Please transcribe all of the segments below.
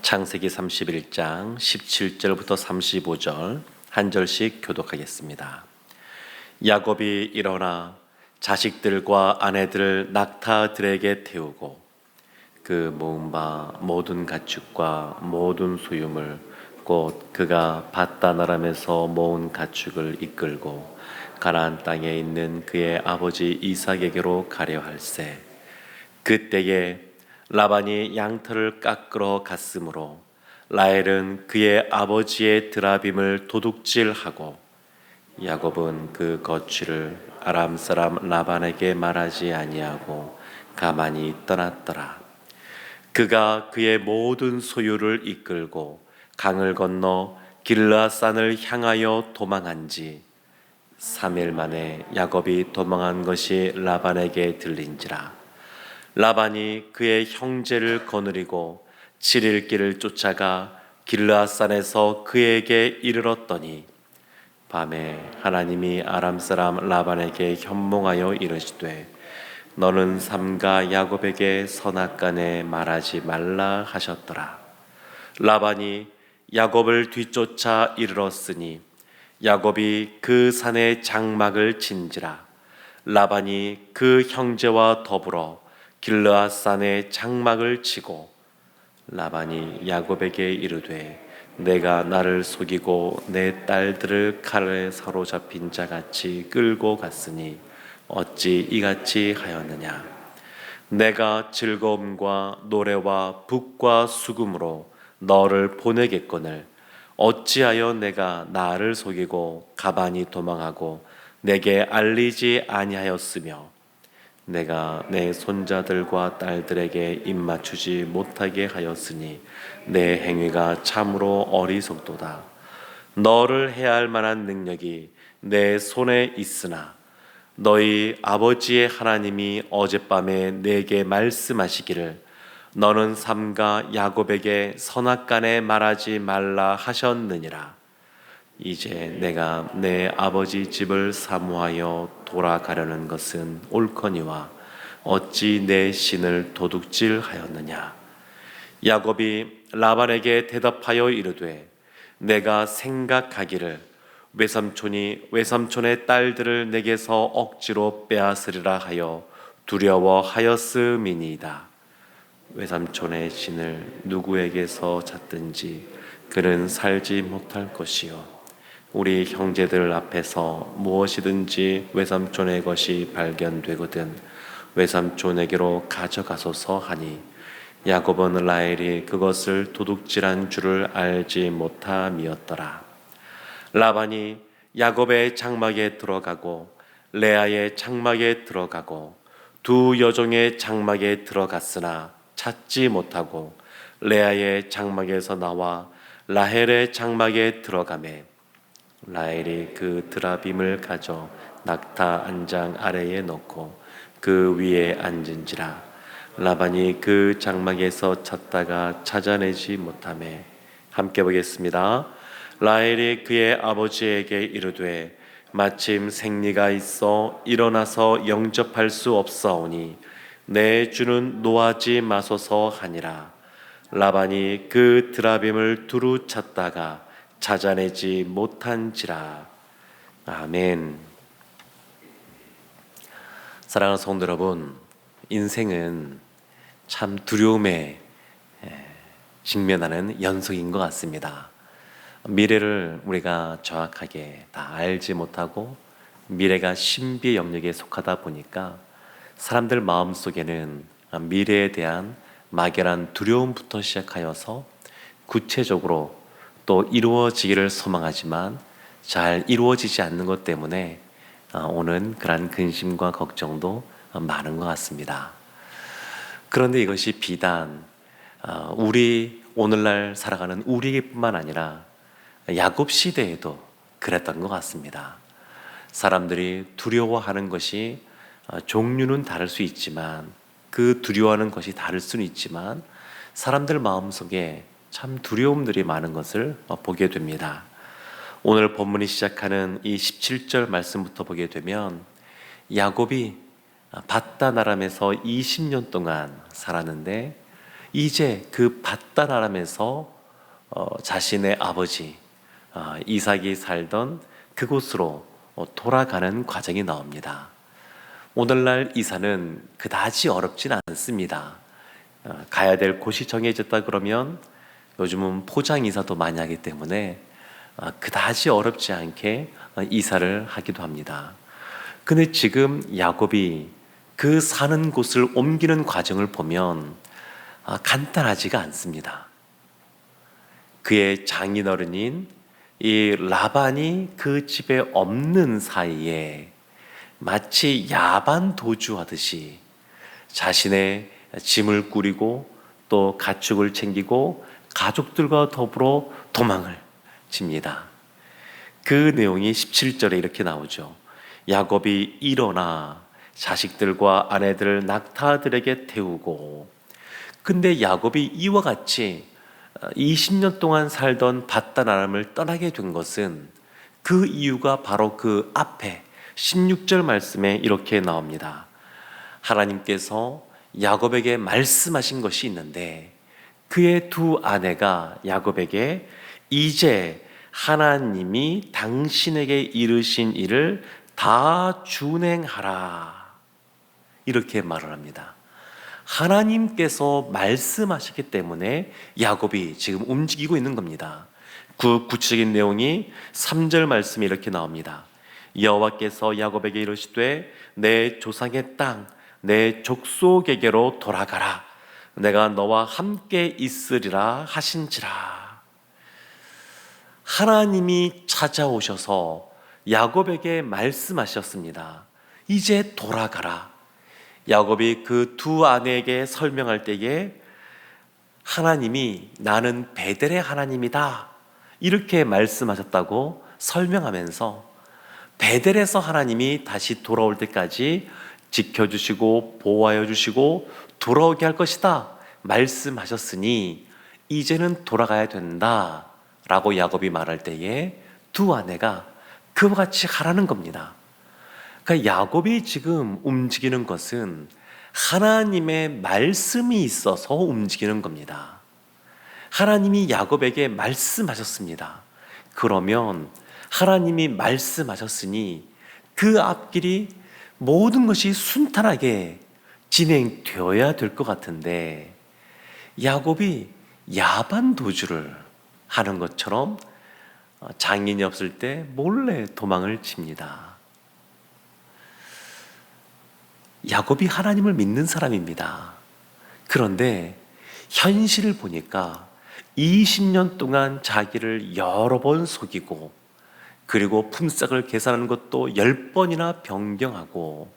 창세기 31장 17절부터 35절 한 절씩 교독하겠습니다. 야곱이 일어나 자식들과 아내들을 낙타들에게 태우고 그 모은 바 모든 가축과 모든 소유물 곧 그가 밧다나람에서 모은 가축을 이끌고 가나안 땅에 있는 그의 아버지 이삭에게로 가려 할세. 그때에 라반이 양털을 깎으러 갔으므로 라헬은 그의 아버지의 드라빔을 도둑질하고 야곱은 그 거취를 아람 사람 라반에게 말하지 아니하고 가만히 떠났더라. 그가 그의 모든 소유를 이끌고 강을 건너 길르앗산을 향하여 도망한지 3일 만에 야곱이 도망한 것이 라반에게 들린지라. 라반이 그의 형제를 거느리고 7일 길을 쫓아가 길르앗산에서 그에게 이르렀더니 밤에 하나님이 아람 사람 라반에게 현몽하여 이르시되 너는 삼가 야곱에게 선악간에 말하지 말라 하셨더라. 라반이 야곱을 뒤쫓아 이르렀으니 야곱이 그 산에 장막을 친지라. 라반이 그 형제와 더불어 길르앗산에 장막을 치고 라반이 야곱에게 이르되 내가 나를 속이고 내 딸들을 칼에 사로잡힌 자같이 끌고 갔으니 어찌 이같이 하였느냐. 내가 즐거움과 노래와 북과 수금으로 너를 보내겠거늘 어찌하여 내가 나를 속이고 가만히 도망하고 내게 알리지 아니하였으며 내가 내 손자들과 딸들에게 입맞추지 못하게 하였으니 내 행위가 참으로 어리석도다. 너를 해할 만한 능력이 내 손에 있으나 너희 아버지의 하나님이 어젯밤에 내게 말씀하시기를 너는 삼가 야곱에게 선악간에 말하지 말라 하셨느니라. 이제 내가 내 아버지 집을 사모하여 돌아가려는 것은 옳거니와 어찌 내 신을 도둑질하였느냐. 야곱이 라반에게 대답하여 이르되 내가 생각하기를 외삼촌이 외삼촌의 딸들을 내게서 억지로 빼앗으리라 하여 두려워하였음이니이다. 외삼촌의 신을 누구에게서 찾든지 그는 살지 못할 것이요 우리 형제들 앞에서 무엇이든지 외삼촌의 것이 발견되거든 외삼촌에게로 가져가소서 하니 야곱은 라헬이 그것을 도둑질한 줄을 알지 못함이었더라. 라반이 야곱의 장막에 들어가고 레아의 장막에 들어가고 두 여종의 장막에 들어갔으나 찾지 못하고 레아의 장막에서 나와 라헬의 장막에 들어가매 라헬이 그 드라빔을 가져 낙타 안장 아래에 놓고 그 위에 앉은지라. 라반이 그 장막에서 찾다가 찾아내지 못하매 함께 보겠습니다. 라헬이 그의 아버지에게 이르되 마침 생리가 있어 일어나서 영접할 수 없사오니 내 주는 노하지 마소서 하니라. 라반이 그 드라빔을 두루 찾다가 찾아내지 못한지라. 아멘. 사랑하는 성도 여러분, 인생은 참 두려움에 직면하는 연속인 것 같습니다. 미래를 우리가 정확하게 다 알지 못하고 미래가 신비의 영역에 속하다 보니까 사람들 마음속에는 미래에 대한 막연한 두려움부터 시작하여서 구체적으로 또 이루어지기를 소망하지만 잘 이루어지지 않는 것 때문에 오는 그런 근심과 걱정도 많은 것 같습니다. 그런데 이것이 비단 우리 오늘날 살아가는 우리뿐만 아니라 야곱 시대에도 그랬던 것 같습니다. 사람들이 두려워하는 것이 종류는 다를 수 있지만 그 두려워하는 것이 다를 수는 있지만 사람들 마음속에 참 두려움들이 많은 것을 보게 됩니다. 오늘 본문이 시작하는 이 17절 말씀부터 보게 되면 야곱이 밧다나람에서 20년 동안 살았는데 이제 그 밧단 아람에서 자신의 아버지 이삭이 살던 그곳으로 돌아가는 과정이 나옵니다. 오늘날 이사는 그다지 어렵진 않습니다. 가야 될 곳이 정해졌다 그러면 요즘은 포장 이사도 많이 하기 때문에 그다지 어렵지 않게 이사를 하기도 합니다. 근데 지금 야곱이 그 사는 곳을 옮기는 과정을 보면 간단하지가 않습니다. 그의 장인어른인 이 라반이 그 집에 없는 사이에 마치 야반 도주하듯이 자신의 짐을 꾸리고 또 가축을 챙기고 가족들과 더불어 도망을 칩니다. 그 내용이 17절에 이렇게 나오죠. 야곱이 일어나 자식들과 아내들을 낙타들에게 태우고, 근데 야곱이 이와 같이 20년 동안 살던 밧단 아람을 떠나게 된 것은 그 이유가 바로 그 앞에 16절 말씀에 이렇게 나옵니다. 하나님께서 야곱에게 말씀하신 것이 있는데 그의 두 아내가 야곱에게 이제 하나님이 당신에게 이르신 일을 다 준행하라, 이렇게 말을 합니다. 하나님께서 말씀하셨기 때문에 야곱이 지금 움직이고 있는 겁니다. 그 구체적인 내용이 3절 말씀이 이렇게 나옵니다. 여호와께서 야곱에게 이르시되 내 조상의 땅 내 족속에게로 돌아가라, 내가 너와 함께 있으리라 하신지라. 하나님이 찾아오셔서 야곱에게 말씀하셨습니다. 이제 돌아가라. 야곱이 그 두 아내에게 설명할 때에 하나님이 나는 베델의 하나님이다 이렇게 말씀하셨다고 설명하면서 베델에서 하나님이 다시 돌아올 때까지 지켜주시고 보호하여 주시고 돌아오게 할 것이다 말씀하셨으니 이제는 돌아가야 된다 라고 야곱이 말할 때에 두 아내가 그와 같이 하라는 겁니다. 그러니까 야곱이 지금 움직이는 것은 하나님의 말씀이 있어서 움직이는 겁니다. 하나님이 야곱에게 말씀하셨습니다. 그러면 하나님이 말씀하셨으니 그 앞길이 모든 것이 순탄하게 진행되어야 될 것 같은데 야곱이 야반 도주를 하는 것처럼 장인이 없을 때 몰래 도망을 칩니다. 야곱이 하나님을 믿는 사람입니다. 그런데 현실을 보니까 20년 동안 자기를 여러 번 속이고 그리고 품삯을 계산하는 것도 10번이나 변경하고,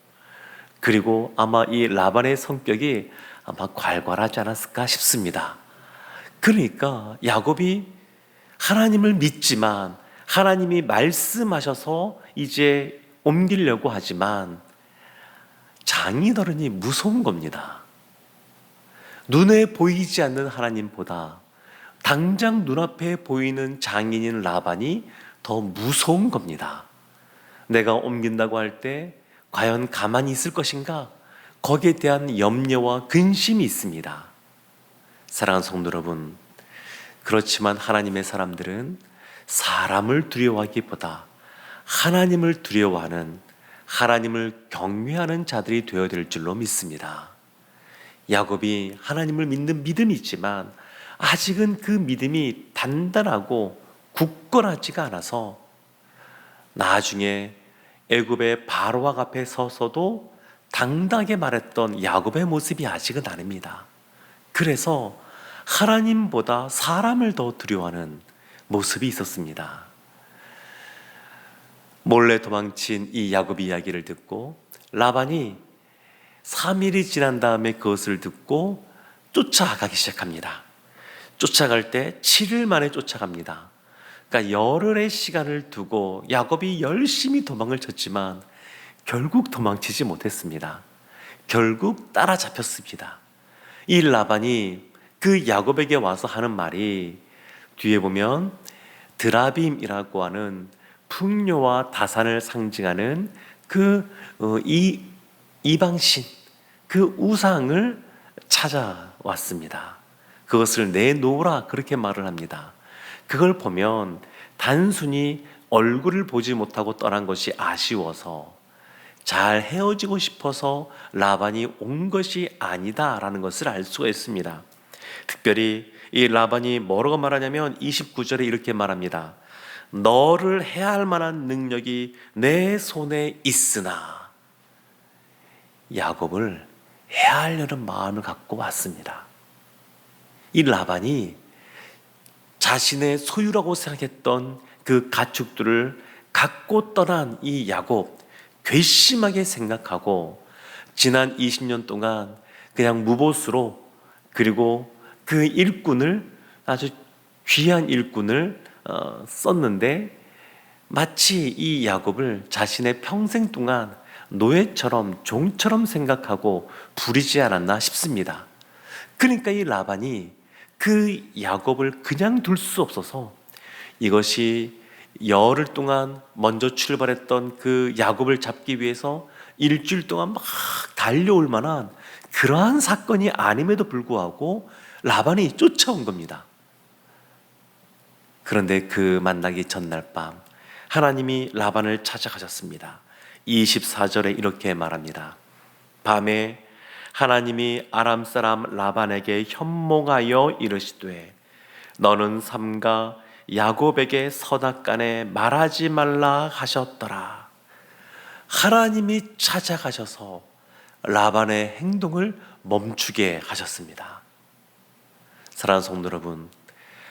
그리고 아마 이 라반의 성격이 아마 괄괄하지 않았을까 싶습니다. 그러니까 야곱이 하나님을 믿지만 하나님이 말씀하셔서 이제 옮기려고 하지만 장인어른이 무서운 겁니다. 눈에 보이지 않는 하나님보다 당장 눈앞에 보이는 장인인 라반이 더 무서운 겁니다. 내가 옮긴다고 할 때 과연 가만히 있을 것인가? 거기에 대한 염려와 근심이 있습니다. 사랑하는 성도 여러분, 그렇지만 하나님의 사람들은 사람을 두려워하기보다 하나님을 두려워하는, 하나님을 경외하는 자들이 되어야 될 줄로 믿습니다. 야곱이 하나님을 믿는 믿음이 있지만 아직은 그 믿음이 단단하고 굳건하지가 않아서 나중에 애굽의 바로왕 앞에 서서도 당당하게 말했던 야곱의 모습이 아직은 아닙니다. 그래서 하나님보다 사람을 더 두려워하는 모습이 있었습니다. 몰래 도망친 이 야곱 이야기를 듣고 라반이 3일이 지난 다음에 그것을 듣고 쫓아가기 시작합니다. 쫓아갈 때 7일 만에 쫓아갑니다. 그러니까 열흘의 시간을 두고 야곱이 열심히 도망을 쳤지만 결국 도망치지 못했습니다. 결국 따라잡혔습니다. 이 라반이 그 야곱에게 와서 하는 말이 뒤에 보면 드라빔이라고 하는 풍요와 다산을 상징하는 그 이방신, 그 우상을 찾아왔습니다. 그것을 내놓으라 그렇게 말을 합니다. 그걸 보면 단순히 얼굴을 보지 못하고 떠난 것이 아쉬워서 잘 헤어지고 싶어서 라반이 온 것이 아니다라는 것을 알 수가 있습니다. 특별히 이 라반이 뭐라고 말하냐면 29절에 이렇게 말합니다. 너를 해할 만한 능력이 내 손에 있으나 야곱을 해하려는 마음을 갖고 왔습니다. 이 라반이 자신의 소유라고 생각했던 그 가축들을 갖고 떠난 이 야곱, 괘씸하게 생각하고 지난 20년 동안 그냥 무보수로, 그리고 그 일꾼을, 아주 귀한 일꾼을 썼는데 마치 이 야곱을 자신의 평생 동안 노예처럼, 종처럼 생각하고 부리지 않았나 싶습니다. 그러니까 이 라반이 그 야곱을 그냥 둘 수 없어서, 이것이 열흘 동안 먼저 출발했던 그 야곱을 잡기 위해서 일주일 동안 막 달려올 만한 그러한 사건이 아님에도 불구하고 라반이 쫓아온 겁니다. 그런데 그 만나기 전날 밤 하나님이 라반을 찾아가셨습니다. 24절에 이렇게 말합니다. 밤에 하나님이 아람 사람 라반에게 현몽하여 이르시되 너는 삼가 야곱에게 서닥간에 말하지 말라 하셨더라. 하나님이 찾아가셔서 라반의 행동을 멈추게 하셨습니다. 사랑하는 성도 여러분,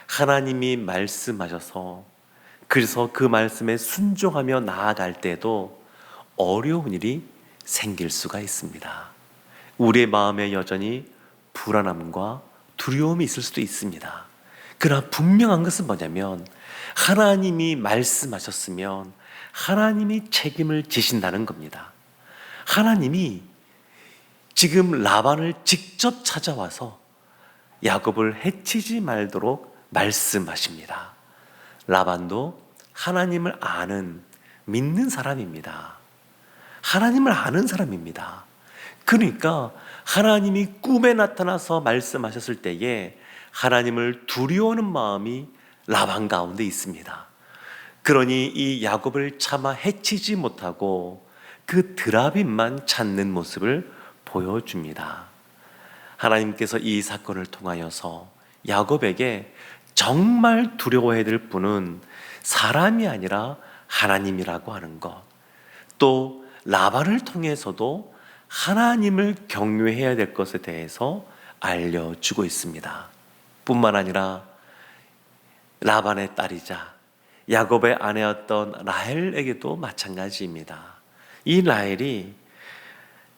하나님이 말씀하셔서 그래서 그 말씀에 순종하며 나아갈 때도 어려운 일이 생길 수가 있습니다. 우리의 마음에 여전히 불안함과 두려움이 있을 수도 있습니다. 그러나 분명한 것은 뭐냐면 하나님이 말씀하셨으면 하나님이 책임을 지신다는 겁니다. 하나님이 지금 라반을 직접 찾아와서 야곱을 해치지 말도록 말씀하십니다. 라반도 하나님을 아는, 믿는 사람입니다. 하나님을 아는 사람입니다. 그러니까 하나님이 꿈에 나타나서 말씀하셨을 때에 하나님을 두려워하는 마음이 라반 가운데 있습니다. 그러니 이 야곱을 차마 해치지 못하고 그 드라빔만 찾는 모습을 보여줍니다. 하나님께서 이 사건을 통하여서 야곱에게 정말 두려워해야 될 분은 사람이 아니라 하나님이라고 하는 것, 또 라반을 통해서도 하나님을 경외해야 될 것에 대해서 알려주고 있습니다. 뿐만 아니라 라반의 딸이자 야곱의 아내였던 라헬에게도 마찬가지입니다. 이 라헬이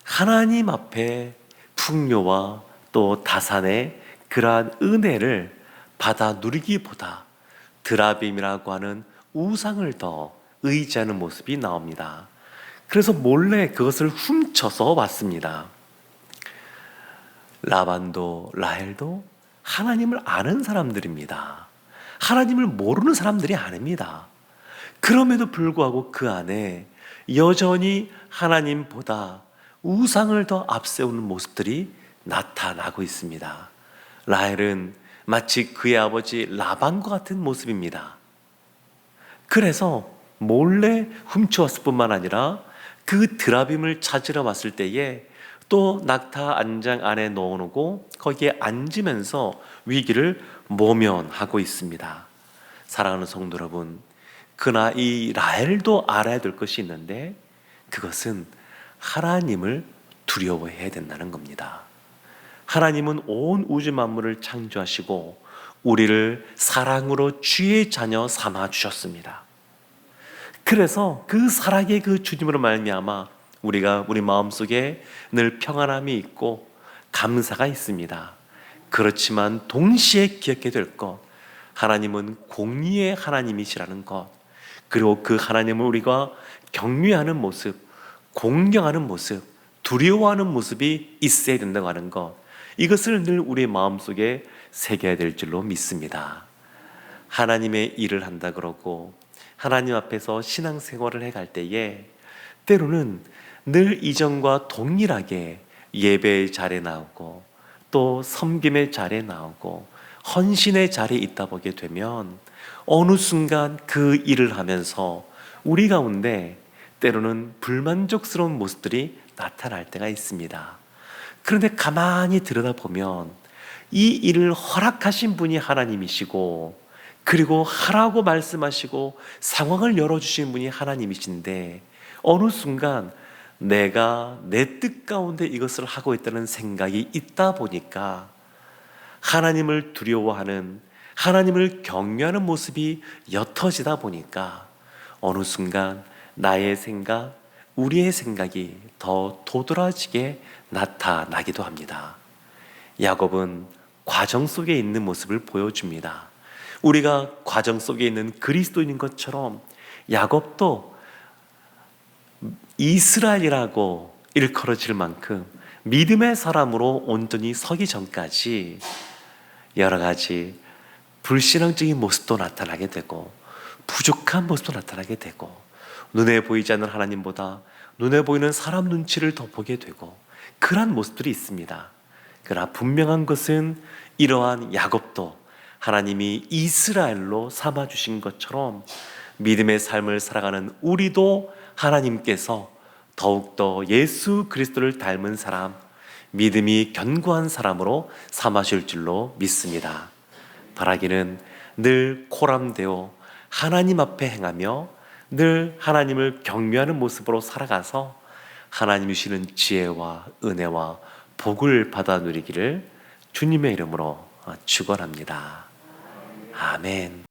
하나님 앞에 풍요와 또 다산의 그러한 은혜를 받아 누리기보다 드라빔이라고 하는 우상을 더 의지하는 모습이 나옵니다. 그래서 몰래 그것을 훔쳐서 왔습니다. 라반도 라헬도 하나님을 아는 사람들입니다. 하나님을 모르는 사람들이 아닙니다. 그럼에도 불구하고 그 안에 여전히 하나님보다 우상을 더 앞세우는 모습들이 나타나고 있습니다. 라헬은 마치 그의 아버지 라반과 같은 모습입니다. 그래서 몰래 훔쳐왔을 뿐만 아니라 그 드라빔을 찾으러 왔을 때에 또 낙타 안장 안에 넣어놓고 거기에 앉으면서 위기를 모면하고 있습니다. 사랑하는 성도 여러분, 그러나 이 라헬도 알아야 될 것이 있는데 그것은 하나님을 두려워해야 된다는 겁니다. 하나님은 온 우주 만물을 창조하시고 우리를 사랑으로 주의 자녀 삼아 주셨습니다. 그래서 그 사랑의 그 주님으로 말미암아 우리가 우리 마음속에 늘 평안함이 있고 감사가 있습니다. 그렇지만 동시에 기억해야 될 것, 하나님은 공의의 하나님이시라는 것, 그리고 그 하나님을 우리가 경외하는 모습, 공경하는 모습, 두려워하는 모습이 있어야 된다고 하는 것, 이것을 늘 우리의 마음속에 새겨야 될 줄로 믿습니다. 하나님의 일을 한다 그러고 하나님 앞에서 신앙생활을 해갈 때에 때로는 늘 이전과 동일하게 예배의 자리에 나오고 또 섬김의 자리에 나오고 헌신의 자리에 있다 보게 되면 어느 순간 그 일을 하면서 우리 가운데 때로는 불만족스러운 모습들이 나타날 때가 있습니다. 그런데 가만히 들여다보면 이 일을 허락하신 분이 하나님이시고, 그리고 하라고 말씀하시고 상황을 열어주신 분이 하나님이신데, 어느 순간 내가 내 뜻 가운데 이것을 하고 있다는 생각이 있다 보니까 하나님을 두려워하는, 하나님을 경외하는 모습이 옅어지다 보니까 어느 순간 나의 생각, 우리의 생각이 더 도드라지게 나타나기도 합니다. 야곱은 과정 속에 있는 모습을 보여줍니다. 우리가 과정 속에 있는 그리스도인인 것처럼 야곱도 이스라엘이라고 일컬어질 만큼 믿음의 사람으로 온전히 서기 전까지 여러 가지 불신앙적인 모습도 나타나게 되고 부족한 모습도 나타나게 되고 눈에 보이지 않는 하나님보다 눈에 보이는 사람 눈치를 더 보게 되고 그러한 모습들이 있습니다. 그러나 분명한 것은 이러한 야곱도 하나님이 이스라엘로 삼아주신 것처럼 믿음의 삶을 살아가는 우리도 하나님께서 더욱더 예수 그리스도를 닮은 사람, 믿음이 견고한 사람으로 삼으실 줄로 믿습니다. 바라기는 늘 코람되어 하나님 앞에 행하며 늘 하나님을 경외하는 모습으로 살아가서 하나님이 주시는 지혜와 은혜와 복을 받아 누리기를 주님의 이름으로 축원합니다. 아멘.